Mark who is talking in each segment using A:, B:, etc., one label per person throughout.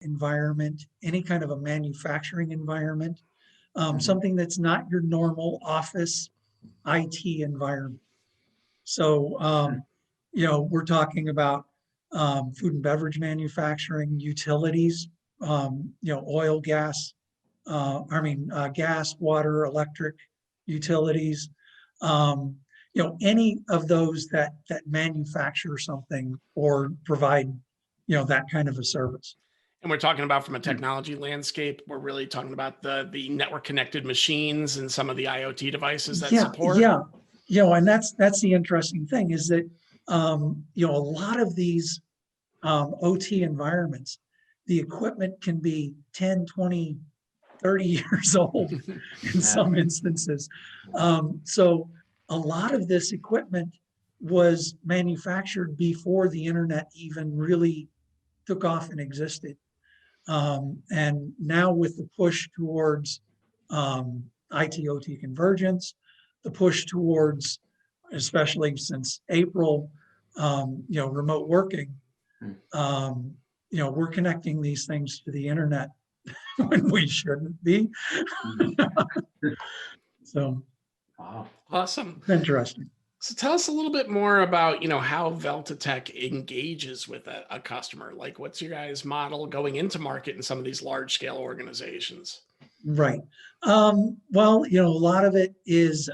A: environment, any kind of a manufacturing environment, something that's not your normal office IT environment. So, we're talking about food and beverage manufacturing, utilities, oil, gas, gas, water, electric, utilities, any of those that manufacture something or provide, that kind of a service.
B: And we're talking about from a technology landscape, we're really talking about the network connected machines and some of the IoT devices that support.
A: Yeah. And that's the interesting thing is that, a lot of these OT environments, the equipment can be 10, 20, 30 years old in some instances. So a lot of this equipment was manufactured before the internet even really took off and existed. And now with the push towards IT-OT convergence, the push towards, especially since April, remote working, we're connecting these things to the internet when we shouldn't be. So,
B: wow. Awesome.
A: Interesting.
B: So tell us a little bit more about, how Velta Tech engages with a customer. Like, what's your guys' model going into market in some of these large scale organizations?
A: Right. Well, a lot of it is,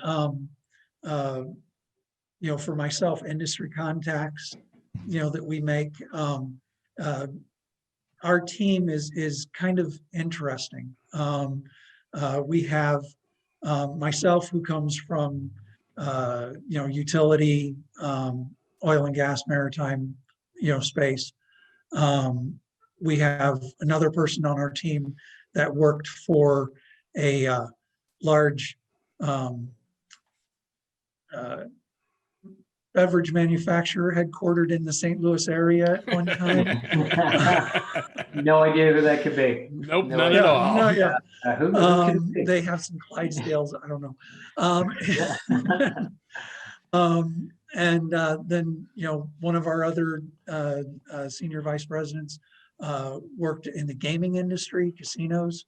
A: for myself, industry contacts, that we make. Our team is kind of interesting. We have myself who comes from utility, oil and gas, maritime, space. We have another person on our team that worked for a large beverage manufacturer headquartered in the St. Louis area at one time.
C: No idea who that could be.
B: Nope, not at all.
A: No, yeah.
C: Who
A: They have some Clydesdales, I don't know. And then, one of our other senior vice presidents worked in the gaming industry, casinos.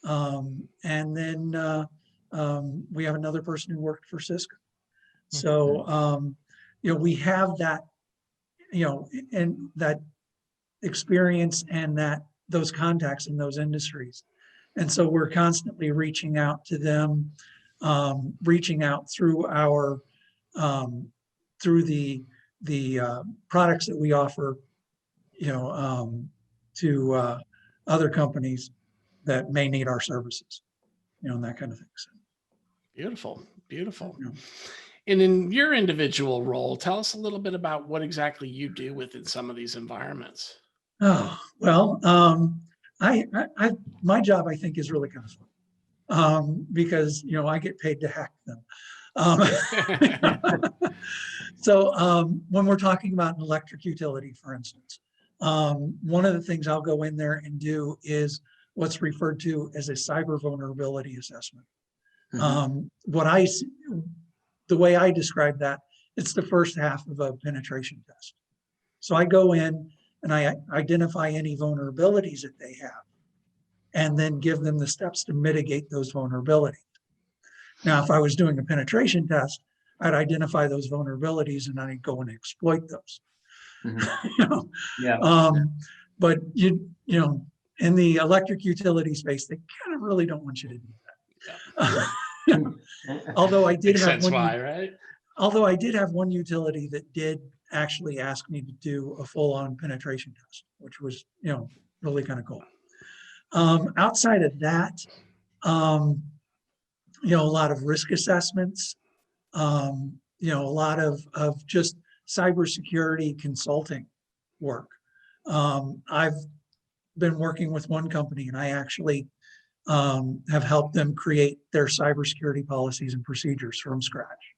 A: And then we have another person who worked for Cisco. So, we have that, and that experience and those contacts in those industries. And so we're constantly reaching out to them, reaching out through our, through the products that we offer, to other companies that may need our services, and that kind of thing. So.
B: Beautiful, beautiful. Yeah. And in your individual role, tell us a little bit about what exactly you do within some of these environments.
A: Oh, well, my job, I think, is really kind of fun because, I get paid to hack them. So when we're talking about an electric utility, for instance, one of the things I'll go in there and do is what's referred to as a cyber vulnerability assessment. The way I describe that, it's the first half of a penetration test. So I go in and I identify any vulnerabilities that they have and then give them the steps to mitigate those vulnerabilities. Now, if I was doing a penetration test, I'd identify those vulnerabilities and I'd go and exploit those. But in the electric utility space, they kind of really don't want you to do that. Although I did have one,
B: right?
A: Although I did have one utility that did actually ask me to do a full-on penetration test, which was, really kind of cool. Outside of that, a lot of risk assessments, a lot of just cybersecurity consulting work. I've been working with one company and I actually have helped them create their cybersecurity policies and procedures from scratch.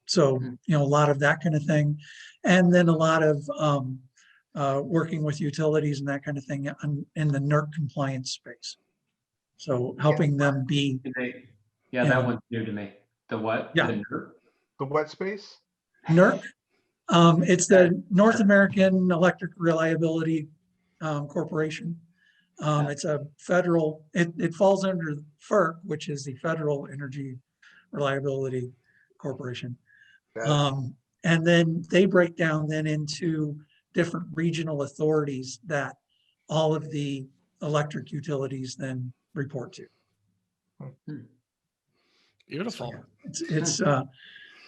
A: So, a lot of that kind of thing. And then a lot of working with utilities and that kind of thing in the NERC compliance space. So helping them be.
C: That one's new to me. The what?
A: Yeah.
C: The NERC?
D: The what space?
A: NERC. It's the North American Electric Reliability Corporation.
C: Yeah.
A: It's a federal, it falls under FERC, which is the Federal Energy Reliability Corporation. And then they break down then into different regional authorities that all of the electric utilities then report to.
B: Beautiful.
A: It's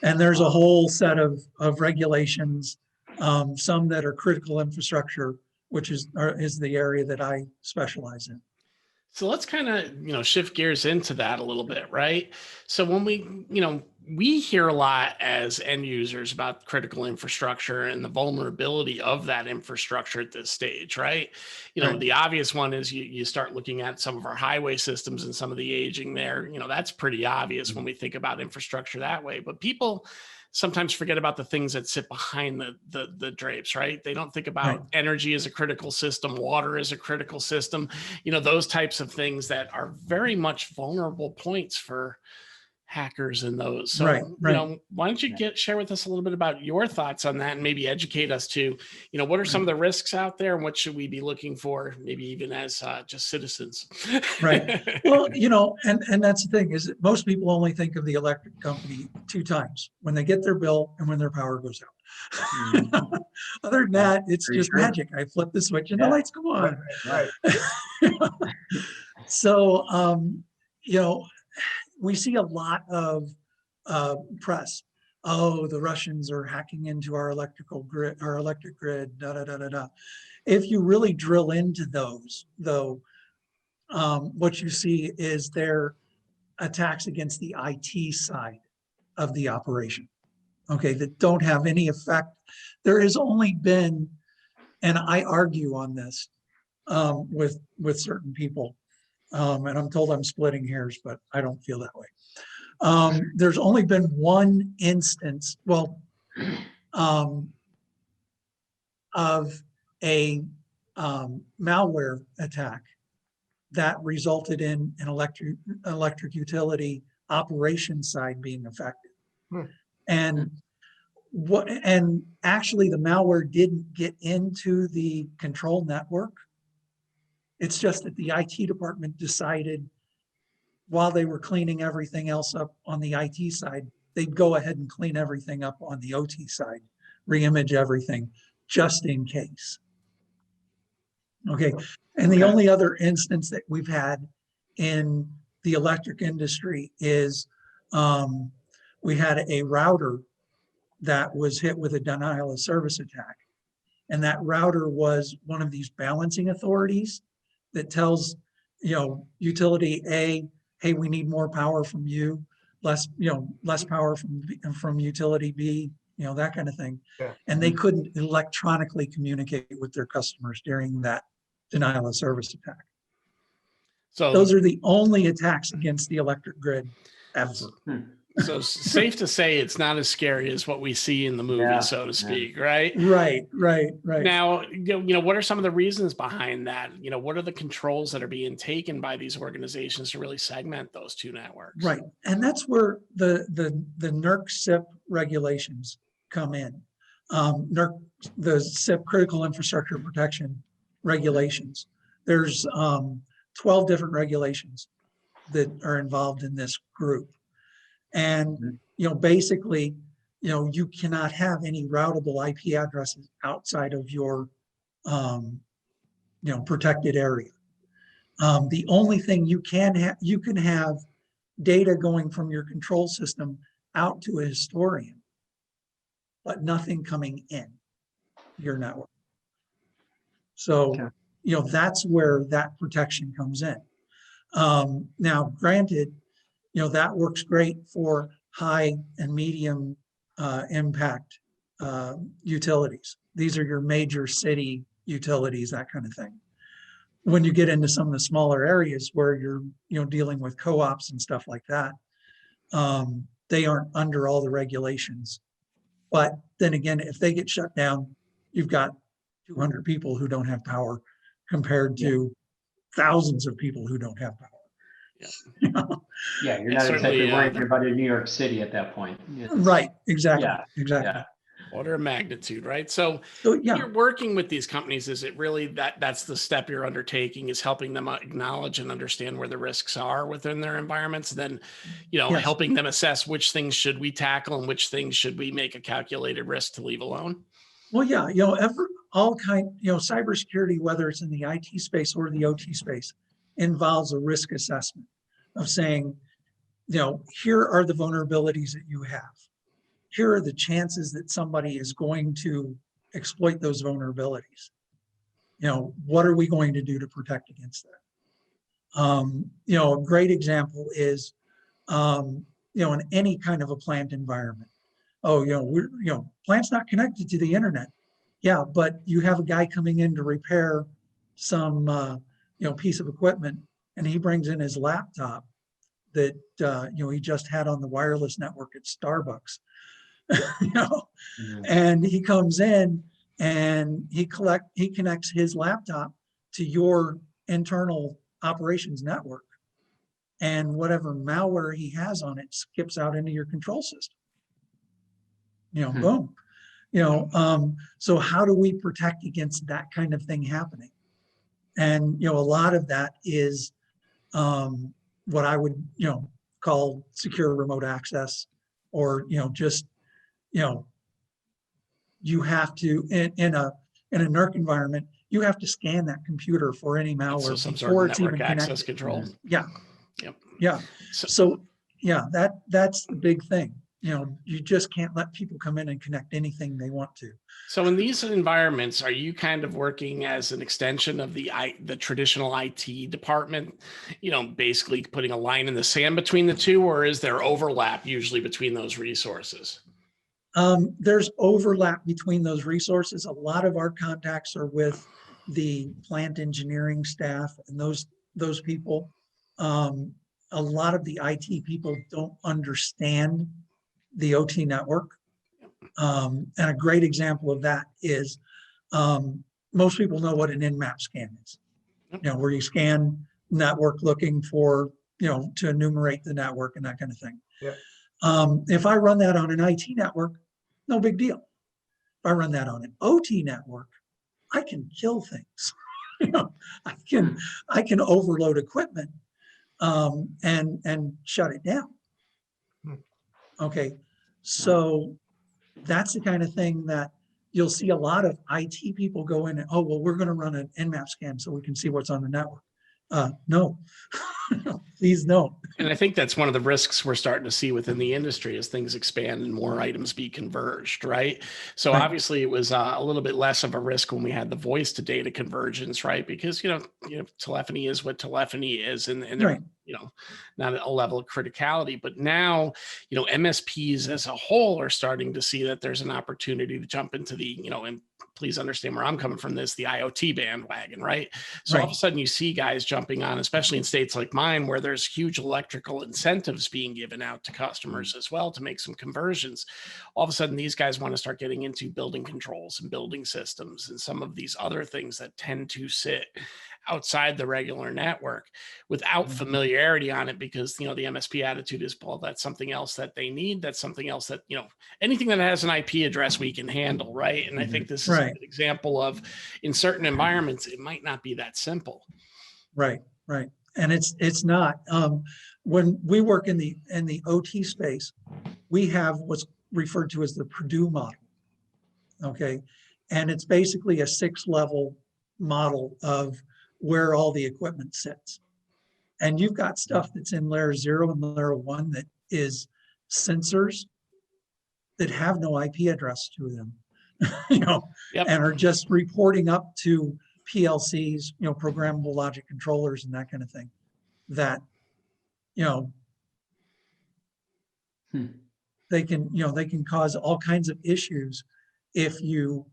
A: and there's a whole set of regulations, some that are critical infrastructure, which is the area that I specialize in.
B: So let's kind of, shift gears into that a little bit, right? So when we hear a lot as end users about critical infrastructure and the vulnerability of that infrastructure at this stage, right?
A: Right.
B: The obvious one is you start looking at some of our highway systems and some of the aging there. That's pretty obvious when we think about infrastructure that way. But people sometimes forget about the things that sit behind the drapes, right? They don't think about energy as a critical system, water as a critical system, those types of things that are very much vulnerable points for hackers and those. So, why don't you share with us a little bit about your thoughts on that and maybe educate us to, what are some of the risks out there and what should we be looking for, maybe even as just citizens?
A: Right. Well, and that's the thing is that most people only think of the electric company 2 times, when they get their bill and when their power goes out. Other than that, it's just magic. I flip the switch and the lights go on.
D: Right.
A: So, we see a lot of press. Oh, the Russians are hacking into our electric grid, da, da, da, da, da. If you really drill into those, though, what you see is their attacks against the IT side of the operation, okay, that don't have any effect. There has only been, and I argue on this with certain people, and I'm told I'm splitting hairs, but I don't feel that way. There's only been one instance, of a malware attack that resulted in an electric utility operation side being affected. And actually the malware didn't get into the control network. It's just that the IT department decided while they were cleaning everything else up on the IT side, they'd go ahead and clean everything up on the OT side, reimage everything just in case. Okay. And the only other instance that we've had in the electric industry is we had a router that was hit with a denial of service attack. And that router was one of these balancing authorities that tells, utility A, hey, we need more power from you, less power from utility B, that kind of thing.
D: Yeah.
A: And they couldn't electronically communicate with their customers during that denial of service attack.
B: So
A: those are the only attacks against the electric grid ever.
B: So safe to say it's not as scary as what we see in the movie, so to speak, right?
A: Right.
B: Now, what are some of the reasons behind that? What are the controls that are being taken by these organizations to really segment those 2 networks?
A: Right, and that's where the NERC CIP regulations come in. The CIP Critical Infrastructure Protection regulations. There's 12 different regulations that are involved in this group. And, basically, you cannot have any routable IP addresses outside of your, protected area. The only thing you can have data going from your control system out to a historian, but nothing coming in your network. So, that's where that protection comes in. Now, granted, that works great for high and medium impact utilities. These are your major city utilities, that kind of thing. When you get into some of the smaller areas where you're dealing with co-ops and stuff like that, they aren't under all the regulations. But then again, if they get shut down, you've got 200 people who don't have power compared to thousands of people who don't have power.
C: You're not exactly worried about in New York City at that point.
A: Right, exactly.
B: Order of magnitude, right? So
A: So yeah,
B: you're working with these companies. Is it really that's the step you're undertaking, is helping them acknowledge and understand where the risks are within their environments, then,
A: yes.
B: helping them assess which things should we tackle and which things should we make a calculated risk to leave alone?
A: Well, yeah, cybersecurity, whether it's in the IT space or the OT space, involves a risk assessment of saying, here are the vulnerabilities that you have. Here are the chances that somebody is going to exploit those vulnerabilities. What are we going to do to protect against that? A great example is, in any kind of a plant environment. Oh, plant's not connected to the internet. Yeah, but you have a guy coming in to repair some, piece of equipment, and he brings in his laptop that, he just had on the wireless network at Starbucks.
C: Mhm.
A: And he comes in and he connects his laptop to your internal operations network, and whatever malware he has on it skips out into your control system. Boom. So how do we protect against that kind of thing happening? And a lot of that is what I would call secure remote access, or just you have to, in a NERC environment, you have to scan that computer for any malware
B: So some sort
A: before
B: of
A: it's even
B: network access
A: connected.
B: control.
A: Yeah.
B: Yep.
A: Yeah.
B: So,
A: So yeah, that's the big thing. You just can't let people come in and connect anything they want to.
B: so in these environments, are you kind of working as an extension of the traditional IT department, basically putting a line in the sand between the two, or is there overlap usually between those resources?
A: There's overlap between those resources. A lot of our contacts are with the plant engineering staff and those people. A lot of the IT people don't understand the OT network. And a great example of that is, most people know what an Nmap scan is. Where you scan network looking for, to enumerate the network and that kind of thing.
C: Yeah.
A: If I run that on an IT network, no big deal. If I run that on an OT network, I can kill things. I can overload equipment, and shut it down. Okay, so that's the kind of thing that you'll see a lot of IT people go in and, oh, well, we're going to run an Nmap scan so we can see what's on the network. No, please don't.
B: And I think that's one of the risks we're starting to see within the industry as things expand and more items be converged, right? So
A: Right.
B: obviously it was a little bit less of a risk when we had the voice to data convergence, right? Because, telephony is what telephony is, and there,
A: Right.
B: not a level of criticality. But now, MSPs as a whole are starting to see that there's an opportunity to jump into the, and please understand where I'm coming from this, the IoT bandwagon, right? So all of a sudden you see guys jumping on, especially in states like mine, where there's huge electrical incentives being given out to customers as well to make some conversions. All of a sudden, these guys want to start getting into building controls and building systems and some of these other things that tend to sit outside the regular network without familiarity on it, because the MSP attitude is, well, that's something else that they need, that's something else that anything that has an IP address we can handle, right? And I think this is an example of, in certain environments, it might not be that simple.
A: Right. And it's not. When we work in the OT space, we have what's referred to as the Purdue model. Okay, and it's basically a 6-level model of where all the equipment sits. And you've got stuff that's in layer 0 and layer 1 that is sensors that have no IP address to them, and are just reporting up to PLCs, programmable logic controllers and that kind of thing, that, they can cause all kinds of issues if you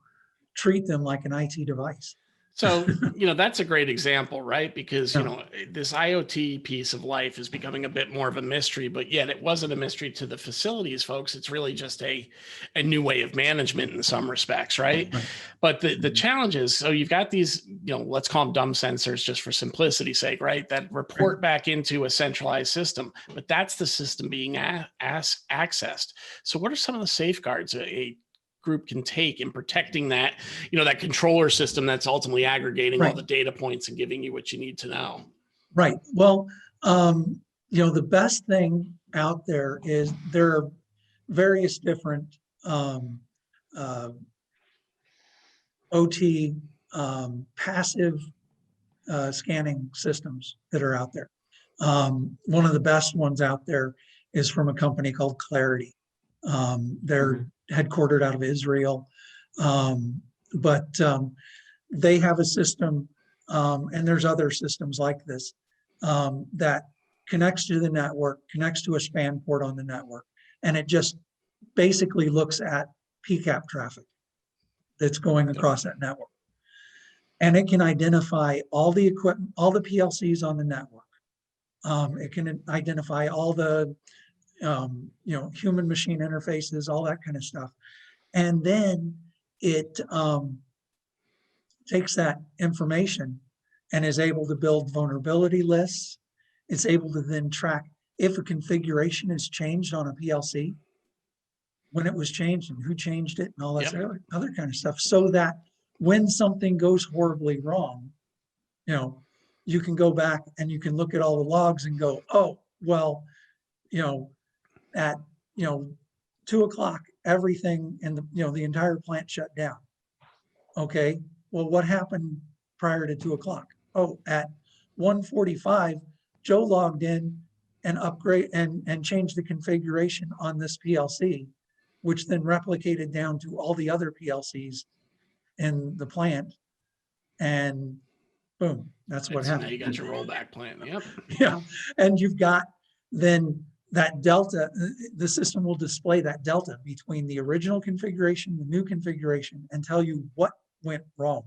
A: treat them like an IT device.
B: So, that's a great example, right? Because, this IoT piece of life is becoming a bit more of a mystery, but yet it wasn't a mystery to the facilities folks. It's really just a new way of management in some respects, right? But the challenge is, so you've got these, let's call them dumb sensors just for simplicity's sake, right? That report back into a centralized system, but that's the system being accessed. So what are some of the safeguards a group can take in protecting that, that controller system that's ultimately aggregating all
A: Right.
B: the data points and giving you what you need to know.
A: Right. Well, the best thing out there is there are various different OT passive scanning systems that are out there. One of the best ones out there is from a company called Clarity. They're headquartered out of Israel, but they have a system, and there's other systems like this that connects to the network, connects to a span port on the network, and it just basically looks at PCAP traffic that's going across that network. And it can identify all the equipment, all the PLCs on the network. It can identify all the human machine interfaces, all that kind of stuff. And then it takes that information and is able to build vulnerability lists. It's able to then track if a configuration is changed on a PLC, when it was changed and who changed it and all that other kind of stuff, so that when something goes horribly wrong, you can go back and you can look at all the logs and go, oh, well, at 2:00, everything in the entire plant shut down. Okay, well, what happened prior to 2:00? Oh, at 1:45, Joe logged in and upgrade and changed the configuration on this PLC, which then replicated down to all the other PLCs in the plant, and boom, that's what happened.
B: Now you got your rollback plan. Yep.
A: Yeah, and you've got then that delta. The system will display that delta between the original configuration, the new configuration, and tell you what went wrong.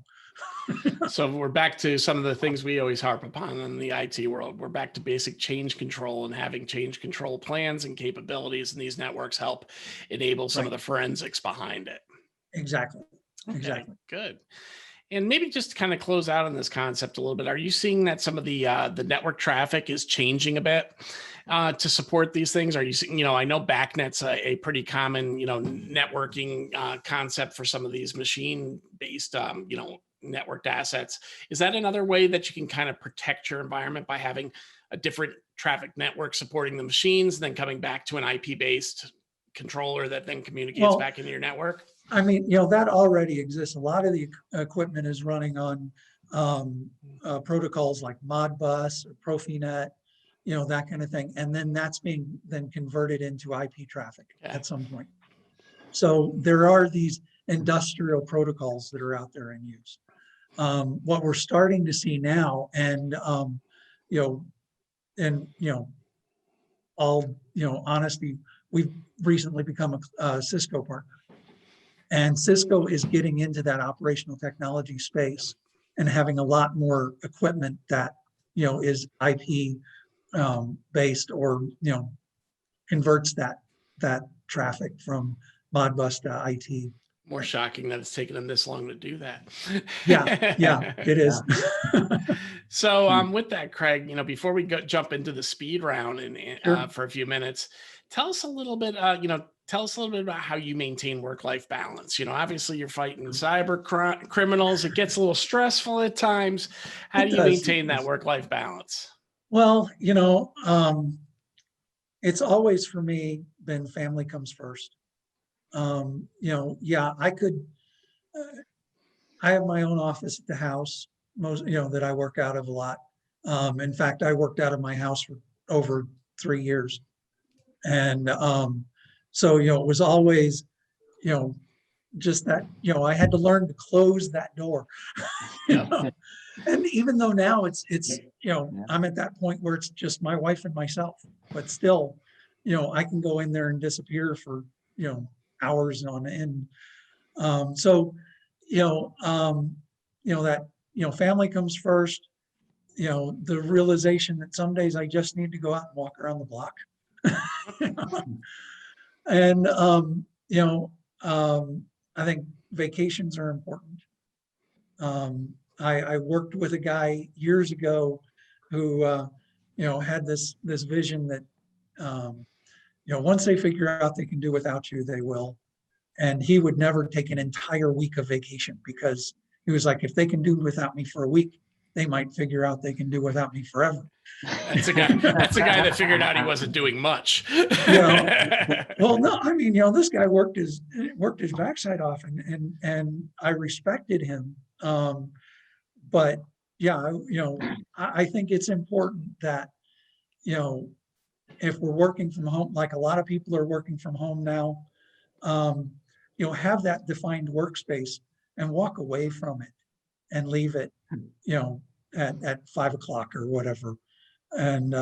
B: So we're back to some of the things we always harp upon in the IT world. We're back to basic change control and having change control plans and capabilities, and these networks help enable some of the forensics behind it.
A: Exactly.
B: Okay,
A: exactly.
B: Good. And maybe just to kind of close out on this concept a little bit, are you seeing that some of the network traffic is changing a bit to support these things? Are you seeing, I know BACNet's a pretty common, networking concept for some of these machine-based, networked assets. Is that another way that you can kind of protect your environment by having a different traffic network supporting the machines, then coming back to an IP-based controller that then communicates back into your network?
A: I mean, that already exists. A lot of the equipment is running on protocols like Modbus or Profinet, that kind of thing. And then that's being then converted into IP traffic at some point. So there are these industrial protocols that are out there in use. What we're starting to see now, and all honesty, we've recently become a Cisco partner. And Cisco is getting into that operational technology space and having a lot more equipment that, is IP based, or, converts that traffic from Modbus to IT.
B: More shocking that it's taken them this long to do that.
A: Yeah, it is.
B: So with that, Craig, before we jump into the speed round and for a few minutes, tell us a little bit, about how you maintain work-life balance. Obviously you're fighting cyber criminals. It gets a little stressful at times. How do you maintain that work-life balance?
A: Well, it's always for me been family comes first. I could, I have my own office at the house, that I work out of a lot. In fact, I worked out of my house for over 3 years. And so, it was always, just that, I had to learn to close that door. And even though now it's, I'm at that point where it's just my wife and myself, but still, I can go in there and disappear for, hours on end. So, that, family comes first, the realization that some days I just need to go out and walk around the block. And, I think vacations are important. I worked with a guy years ago who, had this vision that, once they figure out they can do without you, they will. And he would never take an entire week of vacation because he was like, if they can do without me for a week, they might figure out they can do without me forever.
B: That's a guy. That's a guy that figured out he wasn't doing much.
A: Well, no, I mean, this guy worked his backside off, and I respected him. But yeah, I think it's important that, if we're working from home, like a lot of people are working from home now, have that defined workspace and walk away from it and leave it, at 5 o'clock or whatever, and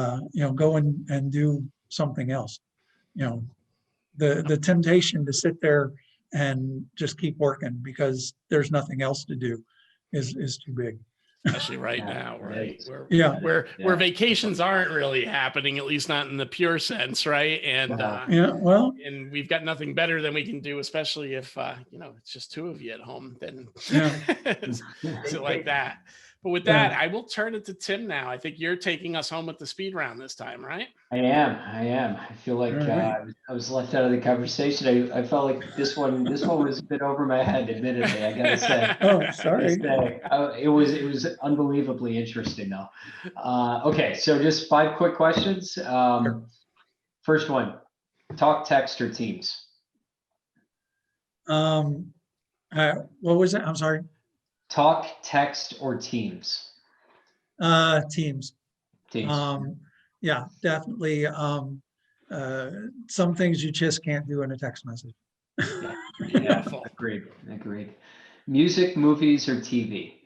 A: go and do something else. The temptation to sit there and just keep working because there's nothing else to do is too big.
B: Especially right now, right?
A: Yeah.
B: Where vacations aren't really happening, at least not in the pure sense, right? And
A: well,
B: and we've got nothing better than we can do, especially if it's just two of you at home, then so like that. But with that, I will turn it to Tim now. I think you're taking us home with the speed round this time, right?
C: I am. I feel like I was left out of the conversation. I felt like this one was a bit over my head, admittedly, I gotta say.
A: Oh, sorry.
C: It was unbelievably interesting though. Okay, so just 5 quick questions.
A: Sure.
C: First one, talk, text, or Teams?
A: What was it? I'm sorry.
C: Talk, text, or Teams?
A: Teams.
C: Teams.
A: Yeah, definitely. Some things you just can't do in a text message.
B: Beautiful.
C: Agreed. Music, movies, or TV?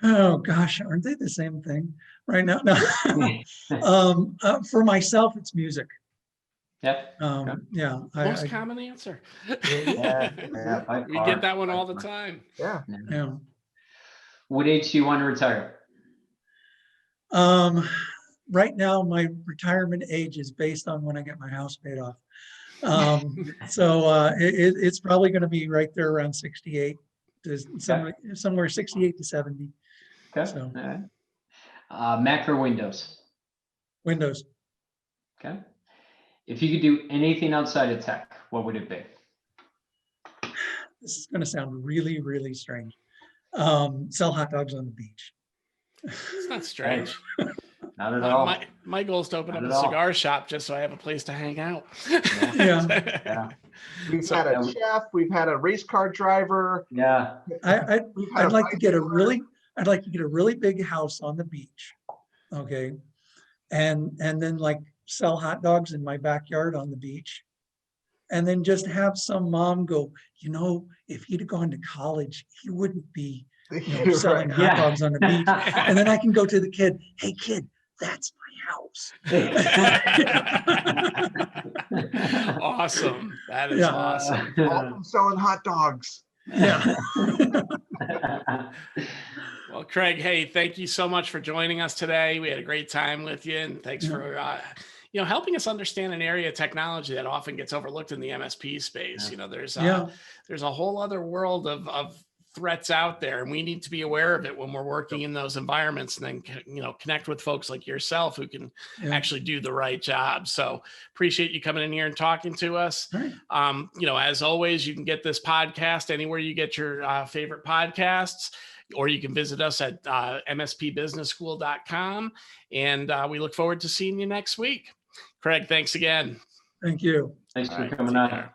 A: Oh gosh, aren't they the same thing right now? No. For myself, it's music.
C: Yep.
A: Yeah.
B: Most common answer.
D: Yeah,
B: We get that one all the time.
D: yeah.
C: What age do you want to retire?
A: Right now, my retirement age is based on when I get my house paid off. So it's probably going to be right there around 68 to somewhere 68 to 70.
C: Okay.
A: So.
C: All right. Mac or Windows?
A: Windows.
C: Okay. If you could do anything outside of tech, what would it be?
A: This is going to sound really, really strange. Sell hot dogs on the beach.
B: It's not strange.
C: Not at all.
B: My goal is to open up a cigar shop just so I have a place to hang out.
A: Yeah.
D: We've had a chef. We've had a race car driver.
C: Yeah.
A: I'd like to get a really big house on the beach. Okay. And then like sell hot dogs in my backyard on the beach. And then just have some mom go, if he'd have gone to college, he wouldn't be selling hot dogs on the beach. And then I can go to the kid, hey kid, that's my house.
B: Awesome. That is awesome.
D: All selling hot dogs.
A: Yeah.
B: Well, Craig, hey, thank you so much for joining us today. We had a great time with you, and thanks for helping us understand an area of technology that often gets overlooked in the MSP space. There's a whole other world of threats out there, and we need to be aware of it when we're working in those environments, and then connect with folks like yourself who can actually do the right job. So appreciate you coming in here and talking to us.
A: Right.
B: As always, you can get this podcast anywhere you get your favorite podcasts, or you can visit us at mspbusinessschool.com, and we look forward to seeing you next week. Craig, thanks again.
A: Thank you.
C: Thanks for coming on.